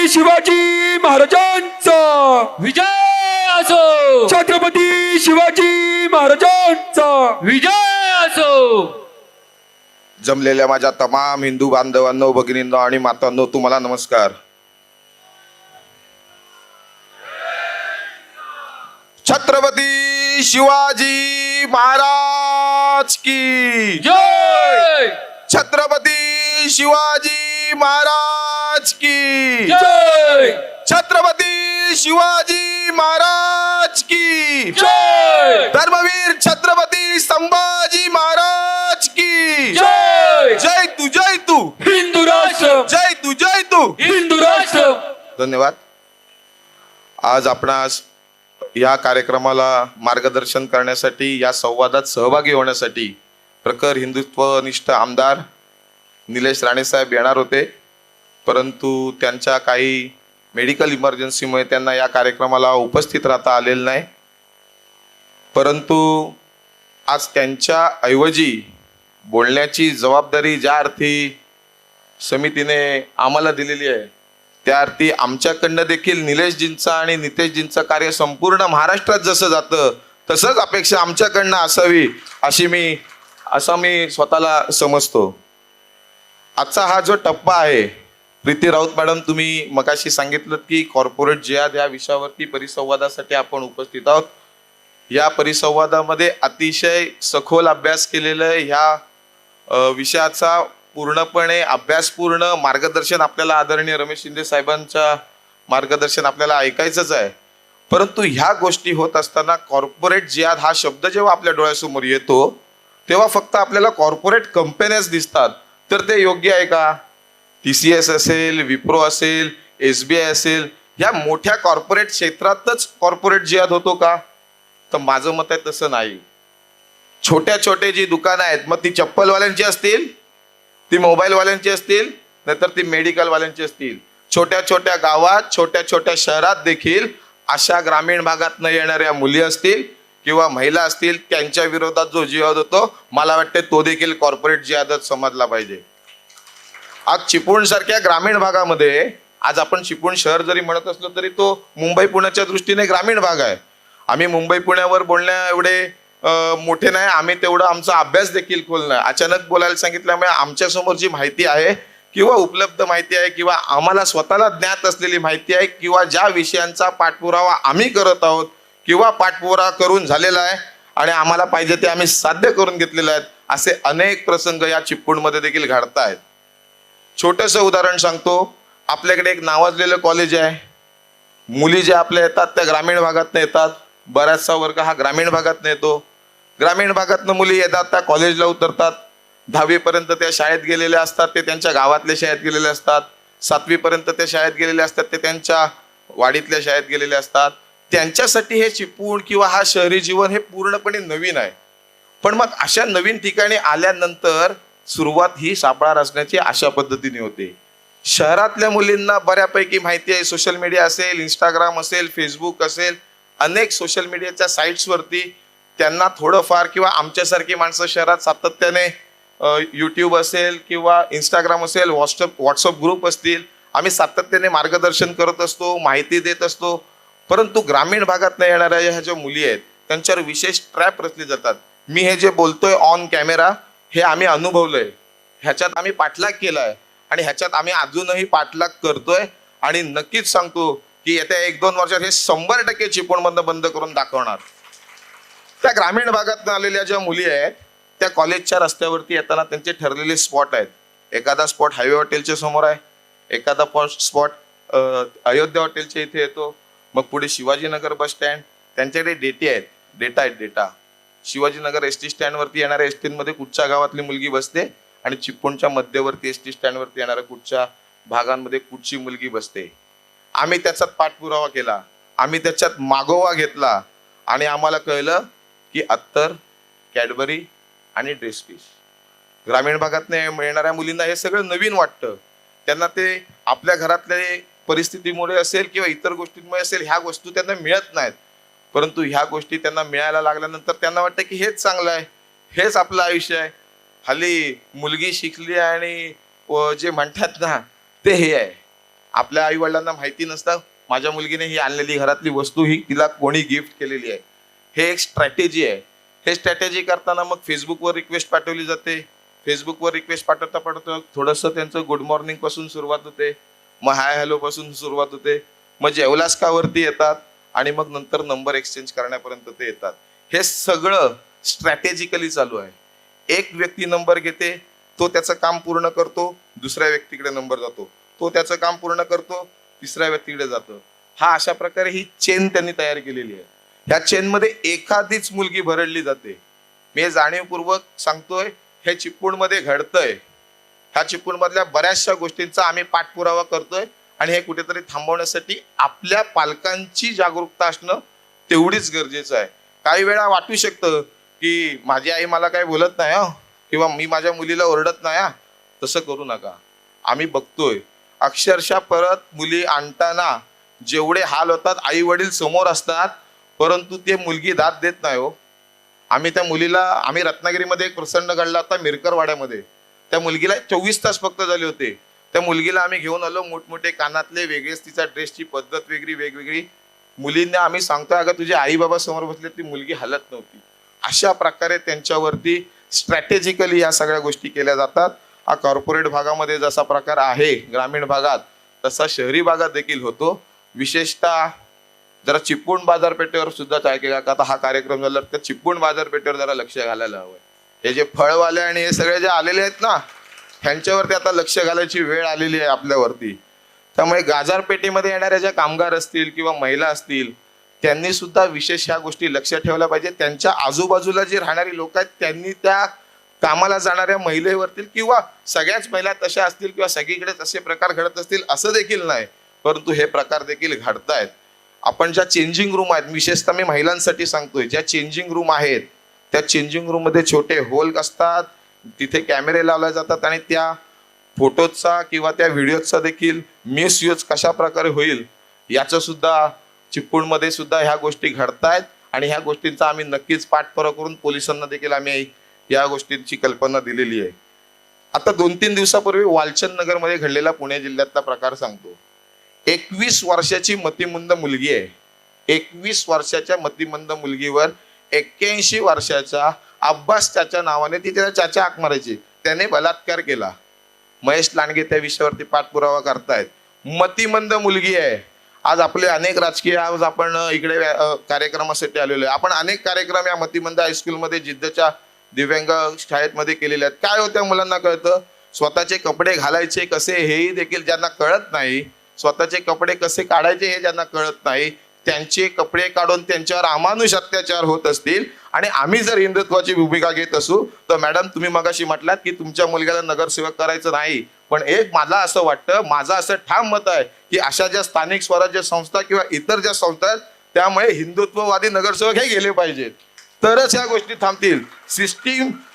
शिवाजी महाराजांचा विजय असो. छत्रपती शिवाजी महाराजांचा विजय असो. जमलेल्या माझ्या तमाम हिंदू बांधवांनो, भगिनींनो आणि मातांनो, तुम्हाला नमस्कार. छत्रपती शिवाजी महाराज की जय. छत्रपती शिवाजी महाराज की जय. छत्रपती शिवाजी महाराज की जय. धर्मवीर छत्रपती संभाजी महाराज की जय. जय तू, जय तू, हिंदू राष्ट्र. जय तू, जय तू. हिंदू राष्ट्र. धन्यवाद. आज आपणास या कार्यक्रमाला मार्गदर्शन करण्यासाठी, या संवादात सहभागी होण्यासाठी प्रखर हिंदुत्वनिष्ठ आमदार निलेश राणेसाहेब येणार होते, परंतु त्यांच्या काही मेडिकल इमर्जन्सीमुळे त्यांना या कार्यक्रमाला उपस्थित राहता आलेलं नाही. परंतु आज त्यांच्या ऐवजी बोलण्याची जबाबदारी ज्या अर्थी समितीने आम्हाला दिलेली आहे, त्या अर्थी आमच्याकडनं देखील निलेशजींचं आणि नितेशजींचं कार्य संपूर्ण महाराष्ट्रात जसं जातं तसंच अपेक्षा आमच्याकडनं असावी असा मी स्वतःला समजतो. आजचा हा जो टप्पा आहे, प्रीती राऊत मॅडम, तुम्ही मगाशी सांगितलं की कॉर्पोरेट जिहाद या विषयावरती परिसंवादासाठी आपण उपस्थित आहोत. या परिसंवादामध्ये अतिशय सखोल अभ्यास केलेला आहे. ह्या विषयाचा पूर्णपणे अभ्यासपूर्ण मार्गदर्शन आपल्याला आदरणीय रमेश शिंदे साहेबांच्या मार्गदर्शन आपल्याला ऐकायचंच आहे. परंतु ह्या गोष्टी होत असताना कॉर्पोरेट जिहाद हा शब्द जेव्हा आपल्या डोळ्यासमोर येतो तेव्हा फक्त आपल्याला कॉर्पोरेट कंपन्याच दिसतात. तर ते योग्य आहे का? TCS असेल, विप्रो असेल, SBI असेल, ह्या मोठ्या कॉर्पोरेट क्षेत्रातच कॉर्पोरेट जिहाद होतो का? तर माझं मत आहे तसं नाही. छोट्या छोटे जी दुकानं आहेत, मग ती चप्पलवाल्यांची असतील, ती मोबाईलवाल्यांची असतील, नाहीतर ती मेडिकलवाल्यांची असतील, छोट्या छोट्या गावात, छोट्या छोट्या शहरात देखील अशा ग्रामीण भागातनं येणाऱ्या मुली असतील किंवा महिला असतील, त्यांच्या विरोधात जो जिहाद होतो, मला वाटते तो देखील कॉर्पोरेट जिहादच समजला पाहिजे. आज चिपळूण सारख्या ग्रामीण भागामध्ये, आज आपण चिपळूण शहर जरी म्हणत असलो तरी तो मुंबई पुण्याच्या दृष्टीने ग्रामीण भाग आहे. आम्ही मुंबई पुण्यावर बोलण्या एवढे मोठे नाही, आम्ही तेवढा आमचा अभ्यास देखील खोल नाही. अचानक बोलायला सांगितल्यामुळे आमच्या समोर जी माहिती आहे किंवा उपलब्ध माहिती आहे किंवा आम्हाला स्वतःला ज्ञात असलेली माहिती आहे किंवा ज्या विषयांचा पाठपुरावा आम्ही करत आहोत किंवा पाठपुरावा करून झालेला आहे आणि आम्हाला पाहिजे ते आम्ही साध्य करून घेतलेले आहेत, असे अनेक प्रसंग या चिपळूणमध्ये देखील घडत आहेत. छोटंसं उदाहरण सांगतो. आपल्याकडे एक नावाजलेलं कॉलेज आहे. मुली ज्या आपल्या येतात त्या ग्रामीण भागातनं येतात. बराचसा वर्ग हा ग्रामीण भागातनं येतो. ग्रामीण भागातनं मुली येतात, त्या कॉलेजला उतरतात. 10वी पर्यंत त्या शाळेत गेलेल्या असतात, ते त्यांच्या गावातल्या शाळेत गेलेले असतात. 7वी पर्यंत त्या शाळेत गेलेले असतात, ते त्यांच्या वाडीतल्या शाळेत गेलेले असतात. त्यांच्यासाठी हे चिपळूण किंवा हा शहरी जीवन हे पूर्णपणे नवीन आहे. पण मग अशा नवीन ठिकाणी आल्यानंतर सुरुवात ही सापळा रचण्याची अशा पद्धतीने होते. शहरातल्या मुलींना बऱ्यापैकी माहिती आहे. सोशल मीडिया असेल, इंस्टाग्राम असेल, फेसबुक असेल, अनेक सोशल मीडियाच्या साईट्सवरती त्यांना थोडंफार, किंवा आमच्यासारखी माणसं शहरात सातत्याने यूट्यूब असेल किंवा इंस्टाग्राम असेल, व्हॉट्सअप ग्रुप असतील, आम्ही सातत्याने मार्गदर्शन करत असतो, माहिती देत असतो. परंतु ग्रामीण भागात नाही येणाऱ्या ह्या ज्या मुली आहेत त्यांच्यावर विशेष ट्रॅप रचली जातात. मी हे जे बोलतोय ऑन कॅमेरा, हे आम्ही अनुभवलंय, ह्याच्यात आम्ही पाठलाग केलाय आणि ह्याच्यात आम्ही अजूनही पाठलाग करतोय आणि नक्कीच सांगतो की येत्या 1-2 वर्षात हे 100% चिपळूणमधनं बंद करून दाखवणार. त्या ग्रामीण भागातून आलेल्या ज्या मुली आहेत त्या कॉलेजच्या रस्त्यावरती येताना त्यांचे ठरलेले स्पॉट आहेत. एखादा स्पॉट हायवे हॉटेलच्या समोर आहे, एखादा स्पॉट अयोध्या हॉटेलच्या इथे येतो, मग पुढे शिवाजीनगर बस स्टँड, त्यांच्याकडे डेटा आहेत. शिवाजीनगर ST स्टँडवरती येणाऱ्या STमध्ये कुठच्या गावातली मुलगी बसते आणि चिपळूणच्या मध्यवर्ती ST स्टँडवरती येणाऱ्या कुठच्या भागांमध्ये कुठची मुलगी बसते. आम्ही त्याच्यात पाठपुरावा केला, आम्ही त्याच्यात मागोवा घेतला आणि आम्हाला कळलं की अत्तर, कॅडबरी आणि ड्रेस पीस. ग्रामीण भागात येणाऱ्या मुलींना हे सगळं नवीन वाटतं. त्यांना ते आपल्या घरातल्या परिस्थितीमुळे असेल किंवा इतर गोष्टींमुळे असेल, ह्या गोष्टी त्यांना मिळत नाहीत. परंतु ह्या गोष्टी त्यांना मिळायला लागल्यानंतर त्यांना वाटतं की हेच चांगलं आहे, हेच आपलं आयुष्य आहे. हल्ली मुलगी शिकली आणि जे म्हणतात ना ते हे आहे. आपल्या आई वडिलांना माहिती नसतं माझ्या मुलगीने ही आणलेली घरातली वस्तू ही तिला कोणी गिफ्ट केलेली आहे. हे एक स्ट्रॅटेजी आहे. हे स्ट्रॅटेजी करताना मग फेसबुकवर रिक्वेस्ट पाठवली जाते. फेसबुकवर रिक्वेस्ट पाठवता पाठवता थोडंसं त्यांचं गुड मॉर्निंग पासून सुरुवात होते, मग हाय हॅलो पासून सुरुवात होते, मग जेवलास का वरती येतात आणि मग नंतर नंबर एक्सचेंज करण्यापर्यंत ते येतात. हे सगळं स्ट्रॅटेजिकली चालू आहे. एक व्यक्ती नंबर घेते, तो त्याचं काम पूर्ण करतो, दुसऱ्या व्यक्तीकडे नंबर जातो, तो त्याचं काम पूर्ण करतो, तिसऱ्या व्यक्तीकडे जातो. हा अशा प्रकारे ही चेन त्यांनी तयार केलेली आहे. ह्या चेनमध्ये एखादीच मुलगी भरडली जाते. मी जाणीवपूर्वक सांगतोय, हे चिपळूणमध्ये घडतंय. ह्या चिपळूणमधल्या बऱ्याचशा गोष्टींचा आम्ही पाठपुरावा करतोय आणि हे कुठेतरी थांबवण्यासाठी आपल्या पालकांची जागरूकता असणं तेवढीच गरजेचं आहे. काही वेळा वाटू शकतं की माझी आई मला काही बोलत नाही किंवा मी माझ्या मुलीला ओरडत नाही. तसं करू नका. आम्ही बघतोय अक्षरशः परत मुली आणताना जेवढे हाल होतात, आई वडील समोर असतात परंतु ते मुलगी दाद देत नाही हो. आम्ही रत्नागिरीमध्ये एक प्रसंग घडला होता मिरकरवाड्यामध्ये. त्या मुलगीला 24 तास फक्त झाले होते. त्या मुलगीला आम्ही घेऊन आलो, मोठमोठे कानातले वेगळेच, तिचा ड्रेसची पद्धत वेगवेगळी. मुलींना आम्ही सांगतोय अगं तुझे आई बाबा समोर बसले, ती मुलगी हलत नव्हती. अशा प्रकारे त्यांच्यावरती स्ट्रॅटेजिकली या सगळ्या गोष्टी केल्या जातात. हा कॉर्पोरेट भागामध्ये जसा प्रकार आहे ग्रामीण भागात, तसा शहरी भागात देखील होतो. विशेषतः जरा चिपळूण बाजारपेठेवर सुद्धा ऐकेगा का, आता हा कार्यक्रम झाला तर चिपळूण बाजारपेठेवर जरा लक्ष घालायला हवंय. हे जे फळवाले आणि हे सगळे जे आलेले आहेत ना, ह्यांच्यावरती आता लक्ष घालायची वेळ आलेली आहे आपल्यावरती. त्यामुळे बाजारपेठेमध्ये येणाऱ्या ज्या कामगार असतील किंवा महिला असतील, त्यांनी सुद्धा विशेष ह्या गोष्टी लक्ष ठेवल्या पाहिजे. त्यांच्या आजूबाजूला जे राहणारी लोक आहेत त्यांनी त्या कामाला जाणाऱ्या महिलेवरती, किंवा सगळ्याच महिला तशा असतील किंवा सगळीकडेच असे प्रकार घडत असतील असं देखील नाही, परंतु हे प्रकार देखील घडतायत. आपण ज्या चेंजिंग रूम आहेत, विशेषतः मी महिलांसाठी सांगतोय, ज्या चेंजिंग रूम आहेत त्या चेंजिंग रूम मध्ये छोटे होल असतात, तिथे कॅमेरे लावले जातात आणि त्या फोटोचा किंवा त्या व्हिडिओचा देखील मिसयूज कशा प्रकारे होईल याचं सुद्धा चिपळूणमध्ये सुद्धा ह्या गोष्टी घडतायत. आणि ह्या गोष्टींचा आम्ही नक्कीच पाठपुरावा करून पोलिसांना देखील आम्ही या गोष्टींची कल्पना दिलेली आहे. आता 2-3 दिवसापूर्वी वालचंद नगरमध्ये घडलेला पुणे जिल्ह्यातला प्रकार सांगतो. 21 वर्षाची मतिमंद मुलगी आहे. 21 वर्षाच्या मतिमंद मुलगीवर 81 वर्षाच्या अब्बास चाचा नावाने, ती त्याला चाचा हाक मारायची, त्याने बलात्कार केला. महेश लांडगे त्या विषयावरती पाठपुरावा करतायत. मतिमंद मुलगी आहे. आज आपले अनेक राजकीय, आज आपण इकडे कार्यक्रमासाठी आलेलो आहे. आपण अनेक कार्यक्रम या मतिमंद हायस्कूलमध्ये जिद्दच्या दिव्यांग शाळेमध्ये केलेले आहेत. काय होत्या मुलांना कळतं, स्वतःचे कपडे घालायचे कसे हेही देखील ज्यांना कळत नाही, स्वतःचे कपडे कसे काढायचे हे ज्यांना कळत नाही, त्यांचे कपडे काढून त्यांच्यावर अमानुष अत्याचार होत असतील. आणि आम्ही जर हिंदुत्वाची भूमिका घेत असू तर मॅडम तुम्ही मगाशी म्हटलात की तुमच्या मुलग्याला नगरसेवक करायचं नाही, पण एक मला असं वाटतं, माझं असं ठाम मत आहे की अशा ज्या स्थानिक स्वराज्य संस्था किंवा इतर ज्या संस्था आहेत त्यामुळे हिंदुत्ववादी नगरसेवक हे गेले पाहिजेत, तरच ह्या गोष्टी थांबतील.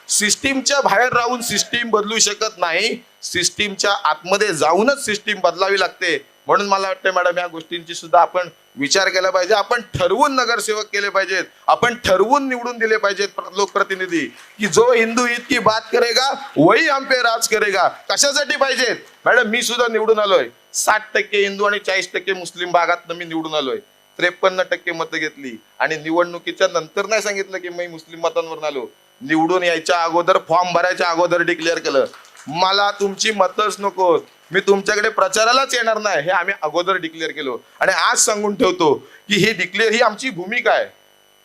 सिस्टीमच्या बाहेर राहून सिस्टीम बदलू शकत नाही, सिस्टीमच्या आतमध्ये जाऊनच सिस्टीम बदलावी लागते. म्हणून मला वाटतं मॅडम या गोष्टींची सुद्धा आपण विचार केला पाहिजे. आपण ठरवून नगरसेवक केले पाहिजेत, आपण ठरवून निवडून दिले पाहिजेत लोकप्रतिनिधी, की जो हिंदू ईद की बात करेगा वही हम पे राज करेगा. कशासाठी पाहिजेत मॅडम, मी सुद्धा निवडून आलोय. 60% हिंदू आणि 40% मुस्लिम भागात मी निवडून आलोय. 53% मतं घेतली आणि निवडणुकीच्या नंतर नाही सांगितलं की मी मुस्लिम मतांवर आलो. निवडून यायच्या अगोदर, फॉर्म भरायच्या अगोदर डिक्लेअर केलं, मला तुमची मतच नको, मी तुमच्याकडे प्रचारालाच येणार नाही, हे आम्ही अगोदर डिक्लेअर केलो. आणि आज सांगून ठेवतो की ही डिक्लेअर, ही आमची भूमिका आहे,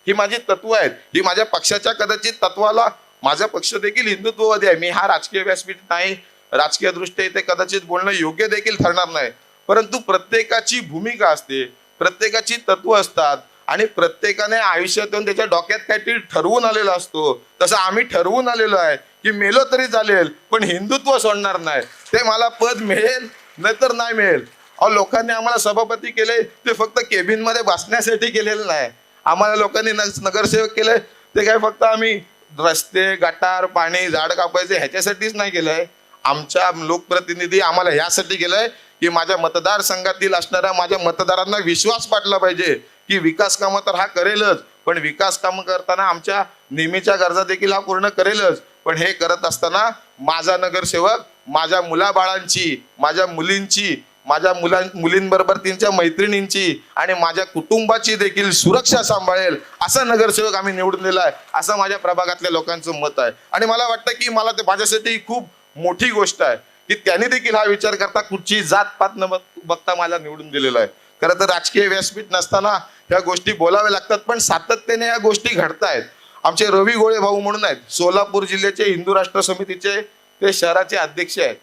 ही माझी तत्व आहेत, ही माझ्या पक्षाच्या कदाचित तत्वाला, माझा पक्ष देखील हिंदुत्ववादी आहे. मी हा राजकीय व्यासपीठ नाही, राजकीय दृष्ट्या इथे कदाचित बोलणं योग्य देखील ठरणार नाही, परंतु प्रत्येकाची भूमिका असते, प्रत्येकाची तत्व असतात आणि प्रत्येकाने आयुष्यातून त्याच्या डोक्यात काहीतरी ठरवून आलेला असतो. तसं आम्ही ठरवून आलेलो आहे की मेलो तरी चालेल पण हिंदुत्व सोडणार नाही. ते मला पद मिळेल नाहीतर नाही मिळेल. अहो, लोकांनी आम्हाला सभापती केले ते फक्त केबिन मध्ये बसण्यासाठी केलेलं नाही. आम्हाला लोकांनी नगरसेवक केले ते काय फक्त आम्ही रस्ते, गटार, पाणी, झाड कापायचे ह्याच्यासाठीच नाही केलंय. आमच्या लोकप्रतिनिधी आम्हाला ह्यासाठी केलंय की माझ्या मतदारसंघातील असणाऱ्या माझ्या मतदारांना विश्वास पाठला पाहिजे की विकास कामं तर हा करेलच, पण विकास कामं करताना आमच्या नेहमीच्या गरजा देखील हा पूर्ण करेलच. पण हे करत असताना माझा नगरसेवक माझ्या मुलाबाळांची, माझ्या मुलींची, माझ्या मुलींबरोबर त्यांच्या मैत्रिणींची आणि माझ्या कुटुंबाची देखील सुरक्षा सांभाळेल असा नगरसेवक आम्ही निवडून दिलाय, असं माझ्या प्रभागातल्या लोकांचं मत आहे. आणि मला वाटतं की मला ते माझ्यासाठी खूप मोठी गोष्ट आहे की त्यांनी देखील हा विचार करता कुठची जात पात न बघता मला निवडून दिलेला आहे. खरं तर राजकीय व्यासपीठ नसताना ह्या गोष्टी बोलाव्या लागतात, पण सातत्याने या गोष्टी घडतायत. आमचे रवी गोळे भाऊ म्हणून आहेत, सोलापूर जिल्ह्याचे हिंदू राष्ट्र समितीचे ते शहराचे अध्यक्ष आहेत.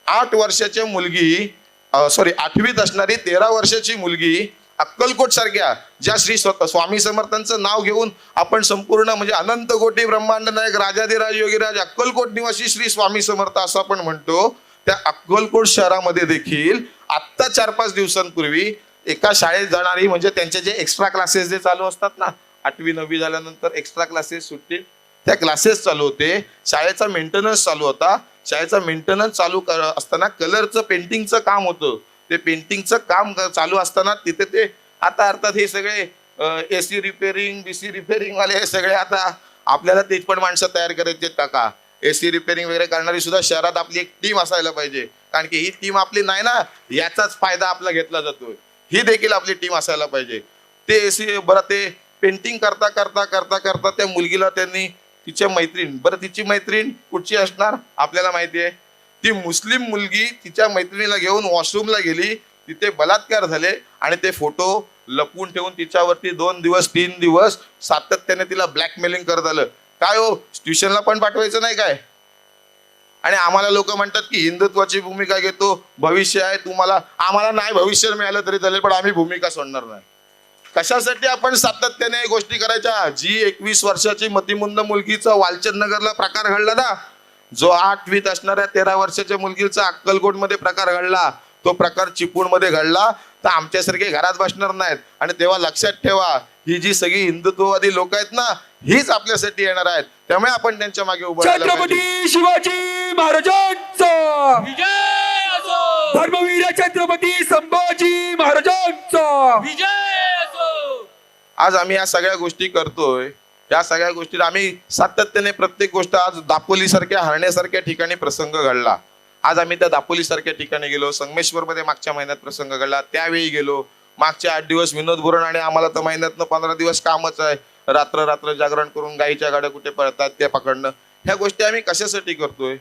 8 वर्षाची मुलगी 8वीत असणारी 13 वर्षाची मुलगी अक्कलकोट सारख्या ज्या श्री स्वामी समर्थांचं नाव घेऊन आपण संपूर्ण म्हणजे अनंत कोटी ब्रह्मांड नायक राजाधिराज योगीराज अक्कलकोट निवासी श्री स्वामी समर्थ असं आपण म्हणतो, त्या अक्कलकोट शहरामध्ये देखील आत्ता 4-5 दिवसांपूर्वी एका शाळेत जाणारी म्हणजे त्यांचे जे एक्स्ट्रा क्लासेस जे चालू असतात ना, 8वी 9वी झाल्यानंतर एक्स्ट्रा क्लासेस सुटतील, त्या क्लासेस चालू होते. शाळेचा मेंटेनन्स चालू होता. शाळेचा मेंटेनन्स चालू असताना कलरचं पेंटिंगचं काम होतं. ते पेंटिंगचं काम चालू असताना तिथे ते आता अर्थात हे सगळे AC रिपेअरिंग BC रिपेअरिंग वाले हे सगळे आता आपल्याला ते पण माणसं तयार करायचे टाका. AC रिपेअरिंग वगैरे करणारी सुद्धा शहरात आपली एक टीम असायला पाहिजे, कारण की ही टीम आपली नाही ना, याचाच फायदा आपला घेतला जातोय. ही देखील आपली टीम असायला पाहिजे. ते AC बरं ते पेंटिंग करता करता करता करता त्या मुलगीला त्यांनी तिच्या मैत्रीण, बरं तिची मैत्रीण कुठची असणार आपल्याला माहिती आहे, ती मुस्लिम मुलगी तिच्या मैत्रिणीला घेऊन वॉशरूमला गेली, तिथे बलात्कार झाले आणि ते फोटो लपवून ठेवून तिच्यावरती 2 दिवस 3 दिवस सातत्याने तिला ब्लॅकमेलिंग करत आलं. काय हो, ट्युशनला पण पाठवायचं नाही काय? आणि आम्हाला लोक म्हणतात की हिंदुत्वाची भूमिका घेतो, भविष्य आहे तुम्हाला, आम्हाला नाही भविष्य मिळालं तरी चालेल, पण आम्ही भूमिका सोडणार नाही. कशासाठी आपण सातत्याने गोष्टी करायच्या? जी 21 वर्षाची मतिमंद मुलगीचा वालचंद नगरला प्रकार घडला ना, जो 8वीत असणाऱ्या 13 वर्षाच्या मुलगीचा अक्कलकोटमध्ये प्रकार घडला, तो प्रकार चिपळूणमध्ये घडला, तर आमच्यासारखे घरात बसणार नाहीत. आणि तेव्हा लक्षात ठेवा, ही जी सगळी हिंदुत्ववादी लोक आहेत ना, हीच आपल्यासाठी येणार आहेत. त्यामुळे आपण त्यांच्या मागे उभं राहायला पाहिजे. छत्रपती शिवाजी महाराजांचा विजय असो, धर्मवीर छत्रपती संभाजी महाराजांचा विजय असो. आज आम्ही या सगळ्या गोष्टी करतोय. या सगळ्या गोष्टी आम्ही सातत्याने प्रत्येक गोष्ट, आज दापोली सारख्या हरण्यासारख्या ठिकाणी प्रसंग घडला, आज आम्ही त्या दापोली सारख्या ठिकाणी गेलो. संगमेश्वर मध्ये मागच्या महिन्यात प्रसंग घडला, त्यावेळी गेलो. मागचे 8 दिवस विनोद बुरण आणि आम्हाला तर महिन्यातनं 15 दिवस कामच आहे, रात्र रात्र जागरण करून गाईच्या गाड्या कुठे पळतात त्या पकडणं. ह्या गोष्टी आम्ही कशासाठी करतोय?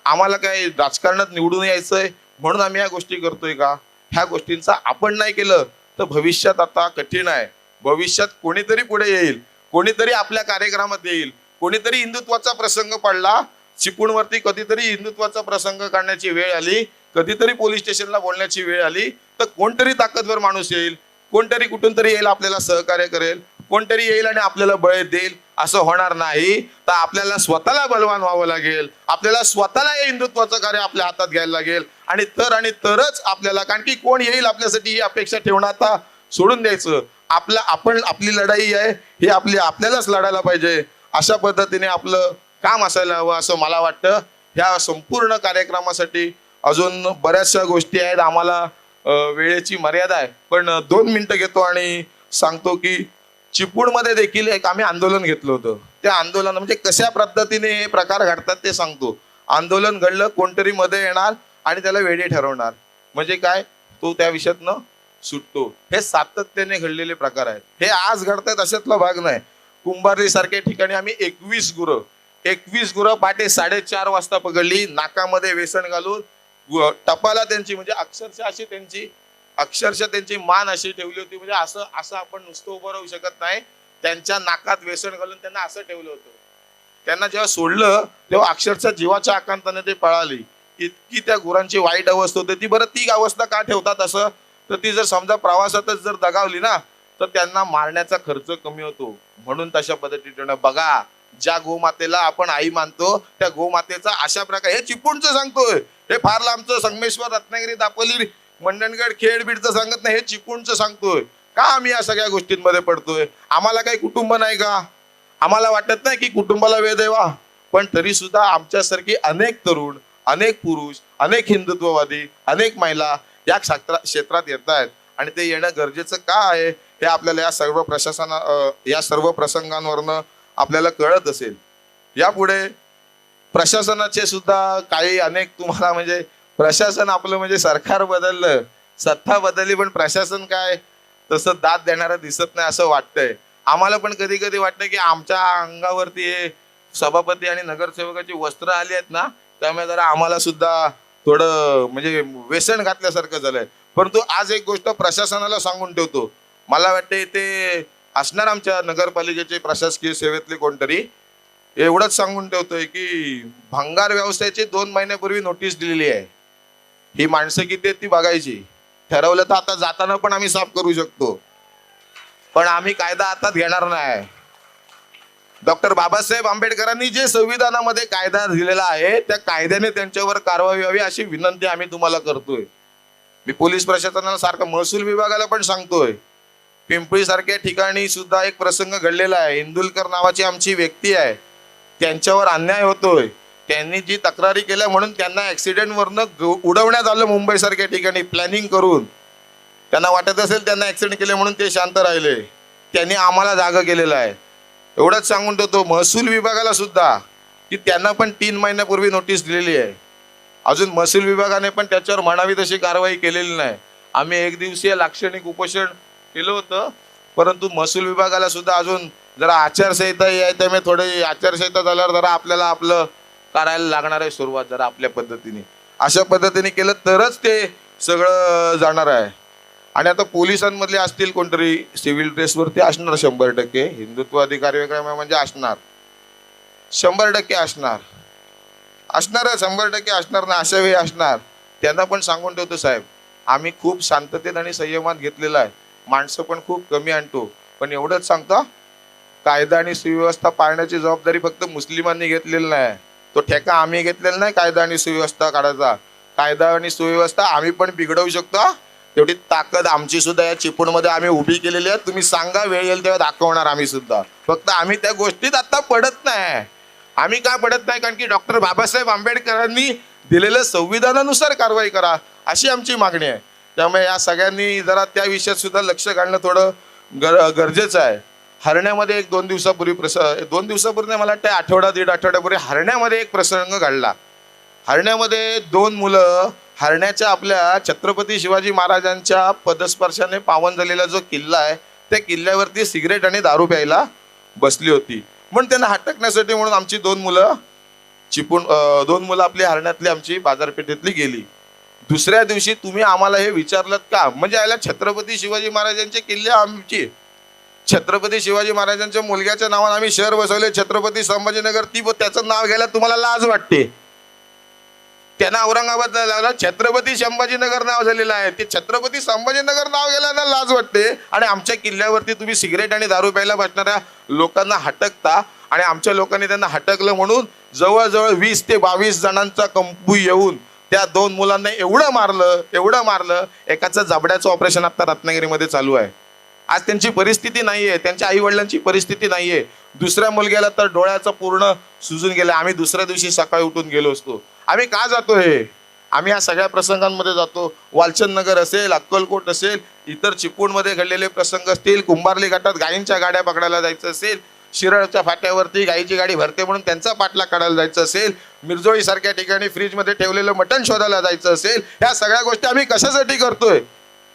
आम्हाला काय राजकारणात निवडून यायचंय म्हणून आम्ही ह्या गोष्टी करतोय का? ह्या गोष्टींचा आपण नाही केलं तर भविष्यात आता कठीण आहे. भविष्यात कोणीतरी पुढे येईल, कोणीतरी आपल्या कार्यक्रमात येईल, कोणीतरी हिंदुत्वाचा प्रसंग पडला चिपळूणवरती, कधीतरी हिंदुत्वाचा प्रसंग काढण्याची वेळ आली, कधीतरी पोलीस स्टेशनला बोलण्याची वेळ आली, तर कोणतरी ताकदवर माणूस येईल, कोणतरी कुठून तरी येईल, आपल्याला सहकार्य करेल, कोणतरी येईल आणि आपल्याला बळ देईल. असं होणार नाही तर आपल्याला स्वतःला बलवान व्हावं लागेल, आपल्याला स्वतःला हे हिंदुत्वाचं कार्य आपल्या हातात घ्यायला लागेल. आणि तरच आपल्याला, कारण की कोण येईल आपल्यासाठी ही अपेक्षा ठेवणं आता सोडून द्यायचं. आपली लढाई आहे ही आपल्यालाच लढायला पाहिजे. अशा पद्धतीने आपलं काम असायला हवं असं मला वाटतं. ह्या संपूर्ण कार्यक्रमासाठी अजून बऱ्याचशा गोष्टी आहेत, आम्हाला वेळेची मर्यादा आहे, पण 2 मिनिटं घेतो आणि सांगतो की चिपळूणमध्ये देखील एक आम्ही आंदोलन घेतलं होतं. त्या आंदोलन म्हणजे कशा पद्धतीने हे प्रकार घडतात ते सांगतो. आंदोलन घडलं, कोणतरी मध्ये येणार आणि त्याला वेडे ठरवणार, म्हणजे काय, तो त्या विषयातनं सुटतो. हे सातत्याने घडलेले प्रकार आहेत. हे आज घडतात अशातला भाग नाही. कुंभारली सारख्या ठिकाणी आम्ही 21 गुरं पहाटे 4:30 वाजता पकडली, नाकामध्ये वेसण घालून, टपाला त्यांची म्हणजे अक्षरशः त्यांची मान अशी ठेवली होती, म्हणजे असं आपण नुसतं उभं राहू शकत नाही. त्यांच्या नाकात वेसण घालून त्यांना असं ठेवलं होतं. त्यांना जेव्हा सोडलं तेव्हा अक्षरशः जीवाच्या आकांताने ते पळाली. इतकी त्या गुरांची वाईट अवस्था होती. बरं ती अवस्था का ठेवतात असं, तर ती जर समजा प्रवासातच जर दगावली ना तर त्यांना मारण्याचा खर्च कमी होतो, म्हणून तशा पद्धतीने बघा. ज्या गोमातेला आपण आई मानतो त्या गोमातेचा अशा प्रकारे, हे चिपळूणचं सांगतोय, हे फार लांबचं संगमेश्वर, रत्नागिरी, दापोली, मंडणगड, खेड, बीडचं सांगत नाही, हे चिपळूणचं सांगतोय. का आम्ही या सगळ्या गोष्टींमध्ये पडतोय? आम्हाला काही कुटुंब नाही का? आम्हाला वाटत नाही की कुटुंबाला वेळ द्यावा? पण तरी सुद्धा आमच्यासारखी अनेक तरुण, अनेक पुरुष, अनेक हिंदुत्ववादी, अनेक महिला या क्षेत्रात येत आहेत आणि ते येणं गरजेचं का आहे हे आपल्याला या सर्व प्रसंगांवरनं आपल्याला कळत असेल. यापुढे प्रशासनाचे सुद्धा काही अनेक तुम्हाला म्हणजे प्रशासन आपलं म्हणजे सरकार बदललं, सत्ता बदलली पण प्रशासन काय तसं दाद देणारं दिसत नाही असं वाटतंय. आम्हाला पण कधी कधी वाटतं की आमच्या अंगावरती हे सभापती आणि नगरसेवकाची वस्त्र आली आहेत ना, त्यामुळे जरा आम्हाला सुद्धा थोडं म्हणजे व्यसन घातल्यासारखं झालंय. परंतु आज एक गोष्ट प्रशासनाला सांगून ठेवतो, मला वाटते ते असणार आमच्या नगरपालिकेचे प्रशासकीय सेवेतले कोणतरी, एवढंच सांगून ठेवतोय की भंगार व्यवसायाची 2 महिन्यापूर्वी नोटीस दिलेली आहे. ही माणसं किती आहेत ती बघायची. ठरवलं तर आता जाताना पण आम्ही साफ करू शकतो, पण आम्ही कायदा हातात घेणार नाही. डॉक्टर बाबासाहेब आंबेडकरांनी जे संविधानामध्ये कायदा दिलेला आहे त्या कायद्याने त्यांच्यावर कारवाई व्हावी अशी विनंती आम्ही तुम्हाला करतोय. मी पोलीस प्रशासनाला सारखं महसूल विभागाला पण सांगतोय. पिंपळी सारख्या ठिकाणी सुद्धा एक प्रसंग घडलेला आहे. इंदुलकर नावाची आमची व्यक्ती आहे, त्यांच्यावर अन्याय होतोय. त्यांनी जी तक्रारी केल्या म्हणून त्यांना ऍक्सिडेंटवरनं उडवण्यात आलं मुंबई सारख्या ठिकाणी प्लॅनिंग करून. त्यांना वाटत असेल त्यांना ऍक्सिडेंट केले म्हणून ते शांत राहिले. त्यांनी आम्हाला जागा केलेला आहे. एवढंच सांगून ठेवतो महसूल विभागाला सुद्धा की त्यांना पण 3 महिन्यापूर्वी नोटीस दिलेली आहे. अजून महसूल विभागाने पण त्याच्यावर म्हणावी तशी कारवाई केलेली नाही. आम्ही 1 दिवसीय लाक्षणिक उपोषण केलं होतं, परंतु महसूल विभागाला सुद्धा अजून जरा आचारसंहिता आहे, त्यामुळे थोडी आचारसंहिता झाल्यावर जरा आपल्याला आपलं करायला लागणार आहे सुरुवात जरा आपल्या पद्धतीने. अशा पद्धतीने केलं तरच ते सगळं जाणार आहे. आणि आता पोलिसांमधले असतील कोणतरी सिव्हिल ड्रेसवरती असणार 100%. हिंदुत्ववादी कार्यक्रम म्हणजे असणार 100% असणार 100% असणार ना, अशा वेळी असणार. त्यांना पण सांगून ठेवतो साहेब, आम्ही खूप शांततेत आणि संयमात घेतलेला आहे. माणसं पण खूप कमी आणतो, पण एवढंच सांगतो कायदा आणि सुव्यवस्था पाळण्याची जबाबदारी फक्त मुस्लिमांनी घेतलेली नाही. तो ठेका आम्ही घेतलेला नाही कायदा आणि सुव्यवस्था काढायचा. कायदा आणि सुव्यवस्था आम्ही पण बिघडवू शकतो. तेवढी ताकद आमची सुद्धा या चिपळूणमध्ये आम्ही उभी केलेली आहे. तुम्ही सांगा वेळ येईल तेव्हा दाखवणार आम्ही सुद्धा. फक्त आम्ही त्या गोष्टीत आता पडत नाही. आम्ही का पडत नाही? कारण की डॉक्टर बाबासाहेब आंबेडकरांनी दिलेल्या संविधानानुसार कारवाई करा अशी आमची मागणी आहे. त्यामुळे या सगळ्यांनी जरा त्या विषयात सुद्धा लक्ष घालणं थोडं गरजेचं आहे. हरण्यामध्ये 2 दिवसापूर्वी 2 दिवसापूर्वी मला वाटतं आठवडा 1.5 आठवड्यापूर्वी हरण्यामध्ये एक प्रसंग घडला. हरण्यामध्ये 2 मुलं हरण्याच्या आपल्या छत्रपती शिवाजी महाराजांच्या पदस्पर्शाने पावन झालेला जो किल्ला आहे त्या किल्ल्यावरती सिगरेट आणि दारू प्यायला बसली होती. म्हणून त्यांना हटकण्यासाठी म्हणून आमची 2 मुलं 2 मुलं आपली हरण्यातली आमची बाजारपेठेतली गेली. दुसऱ्या दिवशी तुम्ही आम्हाला हे विचारलं का? म्हणजे याला छत्रपती शिवाजी महाराजांचे किल्ले आमची, छत्रपती शिवाजी महाराजांच्या मुलग्याच्या नावाने आम्ही शहर बसवले छत्रपती संभाजीनगर. त्याचं नाव घ्यायला तुम्हाला लाज वाटते? त्यांना औरंगाबाद लागला, छत्रपती संभाजीनगर नाव झालेलं आहे. ते छत्रपती संभाजीनगर नाव गेल्यानं लाज वाटते. आणि आमच्या किल्ल्यावरती तुम्ही सिगरेट आणि दारू प्यायला बसणाऱ्या लोकांना हटकता. आणि आमच्या लोकांनी त्यांना हटकलं म्हणून जवळजवळ 20 ते 22 जणांचा कंपू येऊन त्या 2 मुलांना एवढं मारलं. एकाचं जबड्याचं ऑपरेशन आता रत्नागिरीमध्ये चालू आहे. आज त्यांची परिस्थिती नाहीये, त्यांच्या आई वडिलांची परिस्थिती नाहीये. दुसऱ्या मुलग्याला तर डोळ्याचं पूर्ण सुजून गेलं. आम्ही दुसऱ्या दिवशी सकाळी उठून गेलो असतो. आम्ही का जातो हे? आम्ही या सगळ्या प्रसंगांमध्ये जातो. वालचंद नगर असेल, अक्कलकोट असेल, इतर चिपळूणमध्ये घडलेले प्रसंग असतील, कुंभारली घाटात गायींच्या गाड्या पकडायला जायचं असेल, शिरळच्या फाट्यावरती गायीची गाडी भरते म्हणून त्यांचा पाठला काढायला जायचं असेल, मिरजोळी सारख्या ठिकाणी फ्रीजमध्ये ठेवलेलं मटण शोधायला जायचं असेल, ह्या सगळ्या गोष्टी आम्ही कशासाठी करतोय?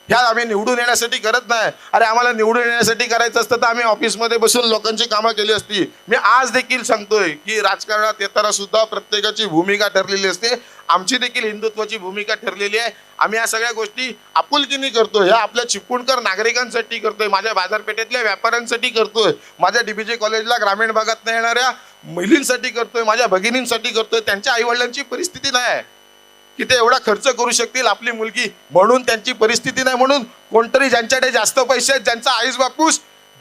ह्या आम्ही निवडून येण्यासाठी करत नाही. अरे आम्हाला निवडून येण्यासाठी करायचं असतं तर आम्ही ऑफिसमध्ये बसून लोकांची कामं केली असती. मी आज देखील सांगतोय की राजकारणात येताना सुद्धा प्रत्येकाची भूमिका ठरलेली असते. आमची देखील हिंदुत्वाची भूमिका ठरलेली आहे. आम्ही या सगळ्या गोष्टी आपुलकीने करतोय. ह्या आपल्या चिपळूणकर नागरिकांसाठी करतोय, माझ्या बाजारपेठेतल्या व्यापाऱ्यांसाठी करतोय, माझ्या DBJ कॉलेजला ग्रामीण भागात येणाऱ्या महिलांसाठी करतोय, माझ्या भगिनींसाठी करतोय. त्यांच्या आईवडिलांची परिस्थिती नाही आहे की ते एवढा खर्च करू शकतील आपली मुलगी, म्हणून त्यांची परिस्थिती नाही म्हणून कोणतरी ज्यांच्याकडे जास्त पैसे आहेत, ज्यांचा आईस बापूस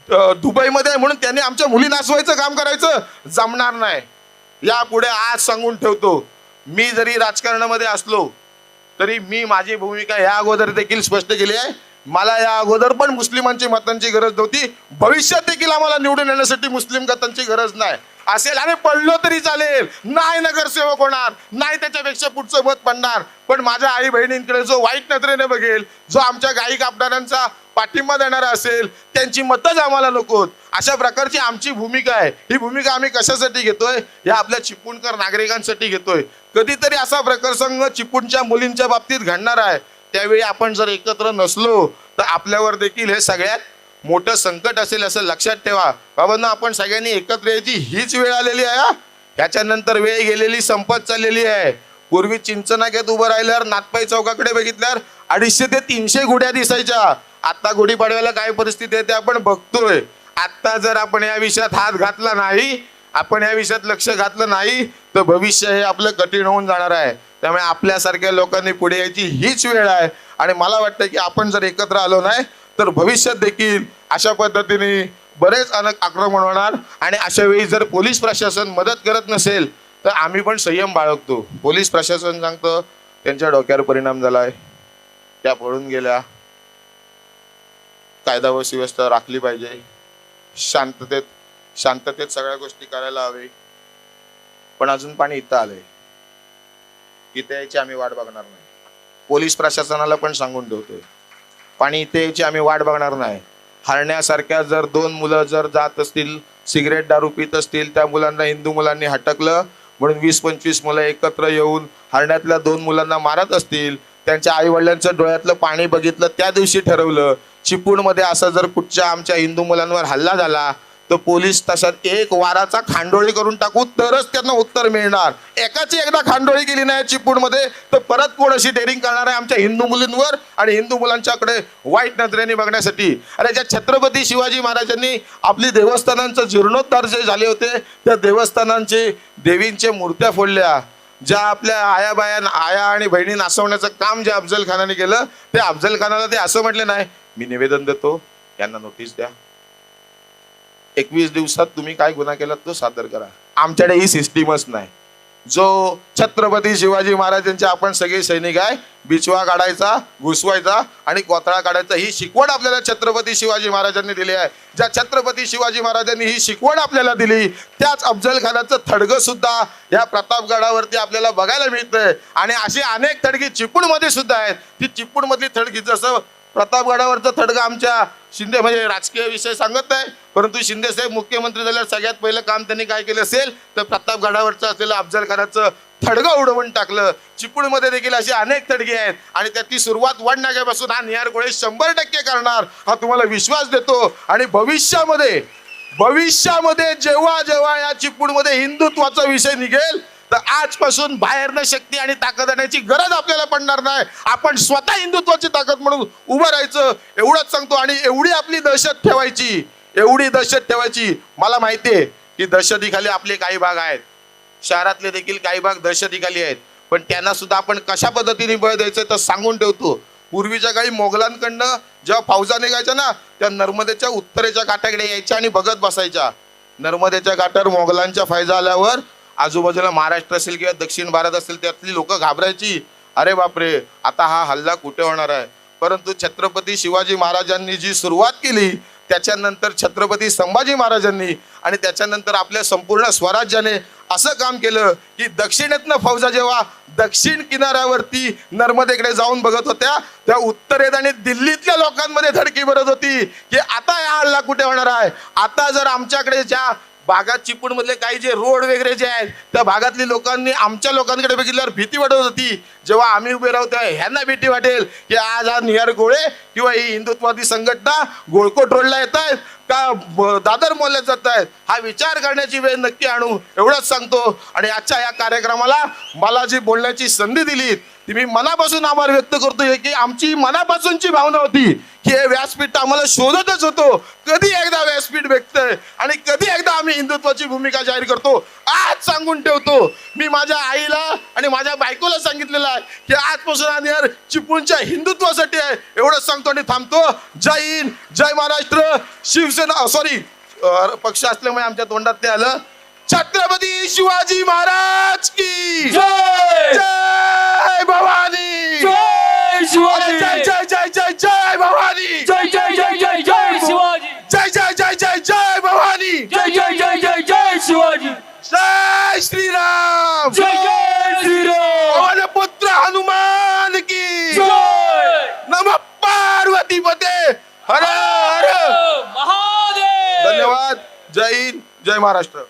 दुबईमध्ये आहे म्हणून त्यांनी आमच्या मुली नाचवायचं काम करायचं जमणार नाही. यापुढे आज सांगून ठेवतो, मी जरी राजकारणामध्ये असलो तरी मी माझी भूमिका या अगोदर देखील स्पष्ट केली आहे. मला या अगोदर पण मुस्लिमांची मतांची गरज नव्हती, भविष्यात देखील आम्हाला निवडून येण्यासाठी मुस्लिम मतांची गरज नाही. असेल आणि पडलो तरी चालेल, नाही नगरसेवक होणार, नाही त्याच्यापेक्षा पुढचं मत पडणार, पण माझ्या आई बहिणींकडे जो वाईट नजरेने बघेल, जो आमच्या गायी कापणाऱ्यांचा पाठिंबा देणारा असेल, त्यांची मतच आम्हाला नकोत. अशा प्रकारची आमची भूमिका आहे. ही भूमिका आम्ही कशासाठी घेतोय? या आपल्या चिपळूणकर नागरिकांसाठी घेतोय. कधीतरी असा प्रसंग चिपळूणच्या मुलींच्या बाबतीत घडणार आहे. त्यावेळी आपण जर एकत्र नसलो तर आपल्यावर देखील हे सगळ्यात मोठं संकट असेल असं लक्षात ठेवा. बाबांनो, आपण सगळ्यांनी एकत्र यायची हीच वेळ आलेली आहे. ह्याच्यानंतर वेळ गेलेली संपत चाललेली आहे. पूर्वी चिंचनाक्यात उभं राहिल्यावर नाथपाई चौकाकडे बघितल्यावर 250 ते 300 गुढ्या दिसायच्या. आता गुढीपाडव्याला काय परिस्थिती आहे ते आपण बघतोय. आता जर आपण या विषयात हात घातला नाही, आपण या विषयात लक्ष घातलं नाही तर भविष्य हे आपलं कठीण होऊन जाणार आहे. त्यामुळे आपल्यासारख्या लोकांनी पुढे यायची हीच वेळ आहे. आणि मला वाटतं की आपण जर एकत्र आलो नाही तर भविष्यात देखील अशा पद्धतीने बरेच आक्रमण होणार. आणि अशा वेळी जर पोलीस प्रशासन मदत करत नसेल तर आम्ही पण संयम बाळगतो. पोलीस प्रशासन सांगतं त्यांच्या डोक्यावर परिणाम झालाय, त्या पळून गेल्या, कायदा व सुव्यवस्था राखली पाहिजे, शांततेत सगळ्या गोष्टी करायला हवे. पण अजून पाणी इथं आलंय, इथे यायची आम्ही वाट बघणार नाही. पोलीस प्रशासनाला पण सांगून ठेवतोय, पाणी इथे यायची आम्ही वाट बघणार नाही. हरण्यासारख्या जर 2 मुलं जर जात असतील, सिगरेट दारू पित असतील, त्या मुलांना हिंदू मुलांनी हटकलं म्हणून 20-25 मुलं एकत्र येऊन हरण्यातल्या 2 मुलांना मारत असतील, त्यांच्या आई वडिलांचं डोळ्यातलं पाणी बघितलं, त्या दिवशी ठरवलं चिपळूणमध्ये असं जर कुठच्या आमच्या हिंदू मुलांवर हल्ला झाला तर पोलीस तशात 1 वाराचा खांडोळी करून टाकू तरच त्यांना उत्तर मिळणार. एकाची एकदा खांडोळी केली नाही चिपळूणमध्ये तर परत कोण अशी डेअरिंग करणार आहे आमच्या हिंदू मुलींवर आणि हिंदू मुलांच्याकडे वाईट नजरेने बघण्यासाठी. अरे, ज्या छत्रपती शिवाजी महाराजांनी आपली देवस्थानांचं जीर्णोद्धार जे झाले होते त्या देवस्थानांचे देवींचे मूर्त्या फोडल्या, ज्या आपल्या आया आणि बहिणी नासवण्याचं काम जे अफजल खानाने केलं, ते अफजल खानाला ते असं म्हटले नाही, मी निवेदन देतो, यांना नोटीस द्या, 21 दिवसात तुम्ही काय गुन्हा केला तो सादर करा. आमच्याकडे ही सिस्टीमच नाही. जो छत्रपती शिवाजी महाराजांचे आपण सगळे सैनिक आहे, बिचवा काढायचा, घुसवायचा आणि कोथळा काढायचा, ही शिकवण आपल्याला छत्रपती शिवाजी महाराजांनी दिली आहे. ज्या छत्रपती शिवाजी महाराजांनी ही शिकवण आपल्याला दिली त्याच अफजल खानाचं थडगं सुद्धा या प्रतापगडावरती आपल्याला बघायला मिळतंय. आणि अशी अनेक थडगी चिपळूणमध्ये सुद्धा आहेत. ती चिपळूणमधली थडगी, जसं प्रतापगडावरचं थडगं आमच्या शिंदे, म्हणजे राजकीय विषय सांगत नाही, परंतु शिंदे साहेब मुख्यमंत्री झाल्यावर सगळ्यात पहिलं काम त्यांनी काय केलं असेल तर प्रतापगडावरचं असलेलं अफजल खानाचं थडगं उडवून टाकलं. चिपळूणमध्ये देखील अशी अनेक थडगी आहेत आणि त्याची सुरुवात वडनाग्यापासून हा निहार गोळे 100% करणार, हा तुम्हाला विश्वास देतो. आणि भविष्यामध्ये जेव्हा जेव्हा या चिपळूणमध्ये हिंदुत्वाचा विषय निघेल तर आजपासून बाहेरनं शक्ती आणि ताकद आणण्याची गरज आपल्याला पडणार नाही. आपण स्वतः हिंदुत्वाची ताकद म्हणून उभं राहायचं, एवढंच सांगतो. आणि एवढी आपली दहशत ठेवायची. मला माहितीये की दहशतीखाली आपले काही भाग आहेत, शहरातले देखील काही भाग दहशतीखाली आहेत, पण त्यांना सुद्धा आपण कशा पद्धतीने बळ द्यायचं तर सांगून ठेवतो. पूर्वीच्या काही मोगलांकडनं जेव्हा फौजा निघायच्या ना, त्या नर्मदेच्या उत्तरेच्या काठाकडे यायच्या आणि बघत बसायच्या. नर्मदेच्या काठावर मोगलांच्या फौजा आल्यावर आजूबाजूला महाराष्ट्र असेल किंवा दक्षिण भारत असेल त्यातली लोक घाबरायची, अरे बापरे, आता हा हल्ला कुठे होणार आहे. परंतु छत्रपती शिवाजी महाराजांनी जी सुरुवात केली, त्याच्यानंतर छत्रपती संभाजी महाराजांनी आणि त्याच्यानंतर आपल्या संपूर्ण स्वराज्याने असं काम केलं की दक्षिणेतनं फौजा जेव्हा दक्षिण किनाऱ्यावरती नर्मदेकडे जाऊन बघत होत्या, त्या उत्तरेत आणि दिल्लीतल्या लोकांमध्ये धडकी भरत होती की आता हा हल्ला कुठे होणार आहे. आता जर आमच्याकडे ज्या भागात चिपळूणमधले काही जे रोड वगैरे जे आहेत त्या भागातली लोकांनी आमच्या लोकांकडे बघितल्यावर भीती वाटत होती. जेव्हा आम्ही उभे राहू तेव्हा ह्यांना भीती वाटेल की आज हा निहार गोळे किंवा ही हिंदुत्वादी संघटना गोळकोट रोडला येत आहेत का दादर मोहल्ल्यात जात आहेत, हा विचार करण्याची वेळ नक्की आणू, एवढंच सांगतो. आणि आजच्या या कार्यक्रमाला मला जी बोलण्याची संधी दिली ती मी मनापासून आभार व्यक्त करतोय की आमची मनापासूनची भावना होती की हे व्यासपीठ आम्हाला शोधतच होतो, कधी एकदा व्यासपीठ भेटतंय आणि कधी एकदा आम्ही हिंदुत्वाची भूमिका जाहीर करतो. आज सांगून ठेवतो, मी माझ्या आईला आणि माझ्या बायकोला सांगितलेलं आहे की आजपासून आणि यार चिपळूणच्या हिंदुत्वासाठी आहे, एवढंच सांगतो आणि थांबतो. जय हिंद, जय महाराष्ट्र. शिवसेना पक्ष असल्यामुळे आमच्या तोंडात ते आलं. छत्रपती शिवाजी महाराज की जय. जय भवानी, जय शिवाजी. जय जय जय जय जय भवानी, जय जय जय जय जय शिवाजी. जय जय जय जय जय भवानी, जय जय जय जय जय शिवाजी. जय श्रीराम, जय जय श्रीराम. पवन पुत्र हनुमान की जय. नमः पार्वती पते हर हर महादेव. धन्यवाद. जय हिंद, जय महाराष्ट्र.